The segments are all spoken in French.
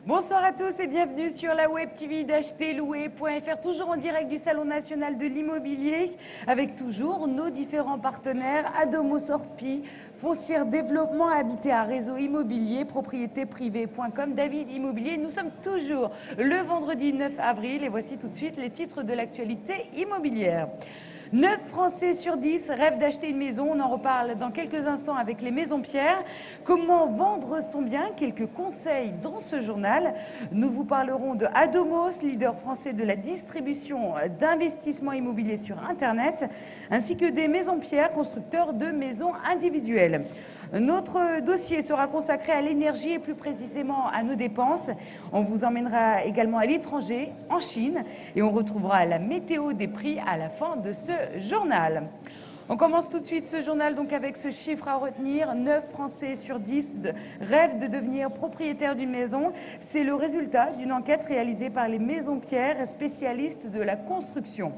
Bonsoir à tous et bienvenue sur la web TV d'acheterlouer.fr, toujours en direct du Salon national de l'immobilier, avec toujours nos différents partenaires, Adomos Orpi, Foncière Développement, Habitat Réseau Immobilier, propriétéprivée.com, David Immobilier. Nous sommes toujours le vendredi 9 avril et voici tout de suite les titres de l'actualité immobilière. 9 Français sur 10 rêvent d'acheter une maison. On en reparle dans quelques instants avec les Maisons Pierre. Comment vendre son bien? Quelques conseils dans ce journal. Nous vous parlerons de Adomos, leader français de la distribution d'investissements immobiliers sur Internet, ainsi que des Maisons Pierre, constructeurs de maisons individuelles. Notre dossier sera consacré à l'énergie et plus précisément à nos dépenses. On vous emmènera également à l'étranger, en Chine, et on retrouvera la météo des prix à la fin de ce journal. On commence tout de suite ce journal donc avec ce chiffre à retenir. 9 Français sur 10 rêvent de devenir propriétaires d'une maison. C'est le résultat d'une enquête réalisée par les Maisons Pierre, spécialistes de la construction.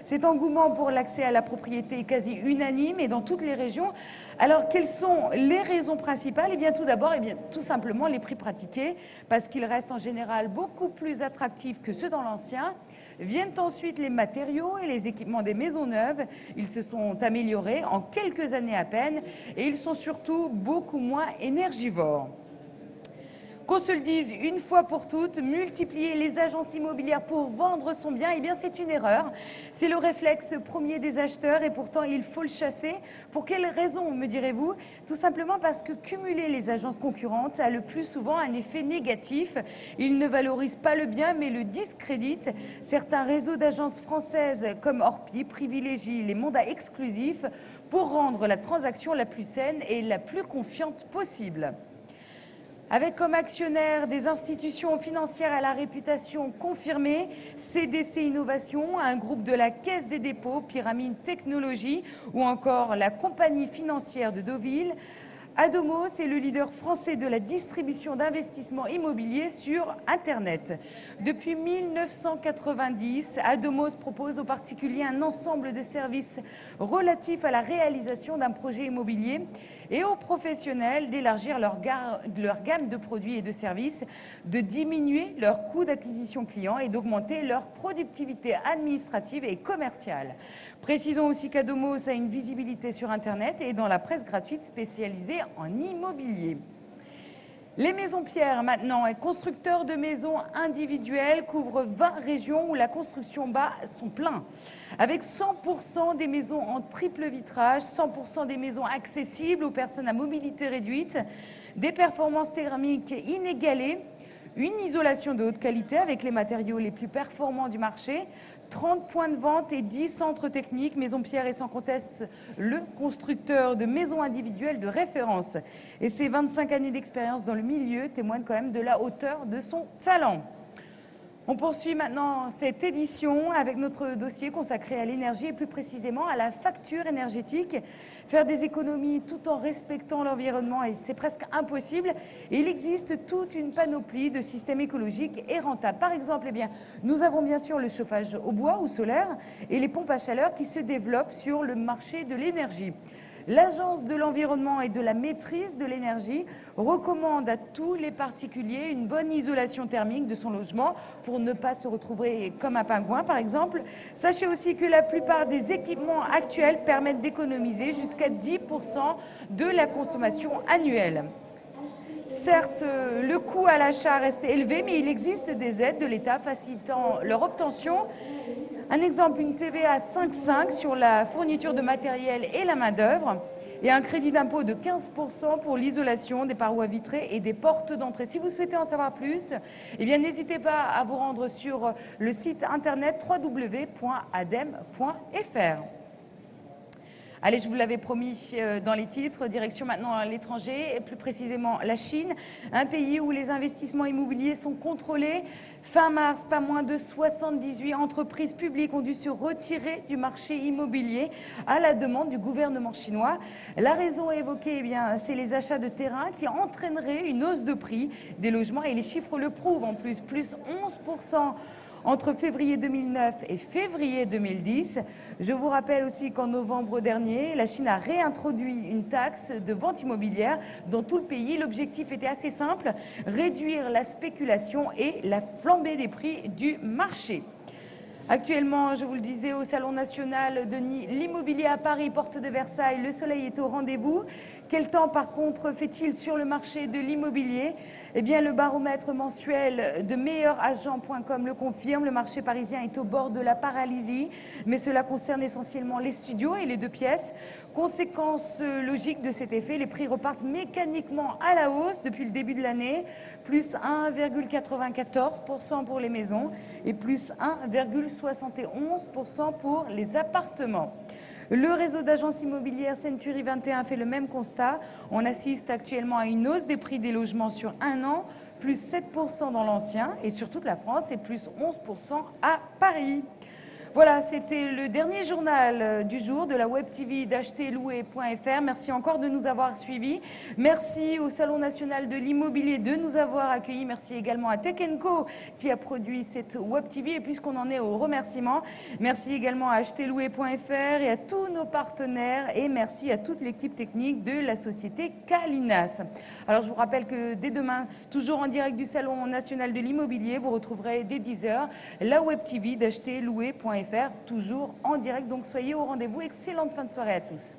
Cet engouement pour l'accès à la propriété est quasi unanime et dans toutes les régions. Alors, quelles sont les raisons principales? Eh bien, tout d'abord, tout simplement les prix pratiqués, parce qu'ils restent en général beaucoup plus attractifs que ceux dans l'ancien. Viennent ensuite les matériaux et les équipements des maisons neuves. Ils se sont améliorés en quelques années à peine et ils sont surtout beaucoup moins énergivores. Qu'on se le dise une fois pour toutes, multiplier les agences immobilières pour vendre son bien, eh bien c'est une erreur. C'est le réflexe premier des acheteurs et pourtant il faut le chasser. Pour quelle raison, me direz-vous? Tout simplement parce que cumuler les agences concurrentes a le plus souvent un effet négatif. Ils ne valorisent pas le bien mais le discréditent. Certains réseaux d'agences françaises comme Orpi privilégient les mandats exclusifs pour rendre la transaction la plus saine et la plus confiante possible. Avec comme actionnaires des institutions financières à la réputation confirmée, CDC Innovation, un groupe de la Caisse des dépôts, Pyramide Technologies ou encore la compagnie financière de Deauville, Adomos est le leader français de la distribution d'investissements immobiliers sur Internet. Depuis 1990, Adomos propose aux particuliers un ensemble de services relatifs à la réalisation d'un projet immobilier et aux professionnels d'élargir leur gamme de produits et de services, de diminuer leurs coûts d'acquisition client et d'augmenter leur productivité administrative et commerciale. Précisons aussi qu'Adomos a une visibilité sur Internet et dans la presse gratuite spécialisée en immobilier. Les Maisons Pierre, maintenant, constructeurs de maisons individuelles, couvrent 20 régions où la construction bat son plein. Avec 100% des maisons en triple vitrage, 100% des maisons accessibles aux personnes à mobilité réduite, des performances thermiques inégalées, une isolation de haute qualité avec les matériaux les plus performants du marché, 30 points de vente et 10 centres techniques. Maison Pierre est sans conteste le constructeur de maisons individuelles de référence. Et ses 25 années d'expérience dans le milieu témoignent quand même de la hauteur de son talent. On poursuit maintenant cette édition avec notre dossier consacré à l'énergie et plus précisément à la facture énergétique. Faire des économies tout en respectant l'environnement, c'est presque impossible. Et il existe toute une panoplie de systèmes écologiques et rentables. Par exemple, nous avons bien sûr le chauffage au bois ou solaire et les pompes à chaleur qui se développent sur le marché de l'énergie. L'Agence de l'environnement et de la maîtrise de l'énergie recommande à tous les particuliers une bonne isolation thermique de son logement pour ne pas se retrouver comme un pingouin, par exemple. Sachez aussi que la plupart des équipements actuels permettent d'économiser jusqu'à 10% de la consommation annuelle. Certes, le coût à l'achat reste élevé, mais il existe des aides de l'État facilitant leur obtention. Un exemple, une TVA à 5,5 sur la fourniture de matériel et la main-d'œuvre et un crédit d'impôt de 15% pour l'isolation des parois vitrées et des portes d'entrée. Si vous souhaitez en savoir plus, n'hésitez pas à vous rendre sur le site internet www.adem.fr. Allez, je vous l'avais promis dans les titres, direction maintenant à l'étranger, et plus précisément la Chine, un pays où les investissements immobiliers sont contrôlés. Fin mars, pas moins de 78 entreprises publiques ont dû se retirer du marché immobilier à la demande du gouvernement chinois. La raison évoquée, c'est les achats de terrains qui entraîneraient une hausse de prix des logements et les chiffres le prouvent en plus 11% entre février 2009 et février 2010. Je vous rappelle aussi qu'en novembre dernier, la Chine a réintroduit une taxe de vente immobilière dans tout le pays. L'objectif était assez simple, réduire la spéculation et la flambée des prix du marché. Actuellement, je vous le disais, au Salon national de l'immobilier à Paris, porte de Versailles, le soleil est au rendez-vous. Quel temps, par contre, fait-il sur le marché de l'immobilier? Eh bien, le baromètre mensuel de meilleuragent.com le confirme. Le marché parisien est au bord de la paralysie, mais cela concerne essentiellement les studios et les 2 pièces. Conséquence logique de cet effet, les prix repartent mécaniquement à la hausse depuis le début de l'année, plus 1,94% pour les maisons et plus 1,71% pour les appartements. Le réseau d'agences immobilières Century 21 fait le même constat. On assiste actuellement à une hausse des prix des logements sur un an, plus 7% dans l'ancien et sur toute la France et plus 11% à Paris. Voilà, c'était le dernier journal du jour de la Web TV d'acheterlouer.fr. Merci encore de nous avoir suivis. Merci au Salon national de l'immobilier de nous avoir accueillis. Merci également à Tech & Co qui a produit cette Web TV. Et puisqu'on en est aux remerciements, merci également à acheterlouer.fr et à tous nos partenaires. Et merci à toute l'équipe technique de la société Calinas. Alors je vous rappelle que dès demain, toujours en direct du Salon national de l'immobilier, vous retrouverez dès 10h la Web TV d'acheterlouer.fr. Toujours en direct, donc soyez au rendez-vous. Excellente fin de soirée à tous.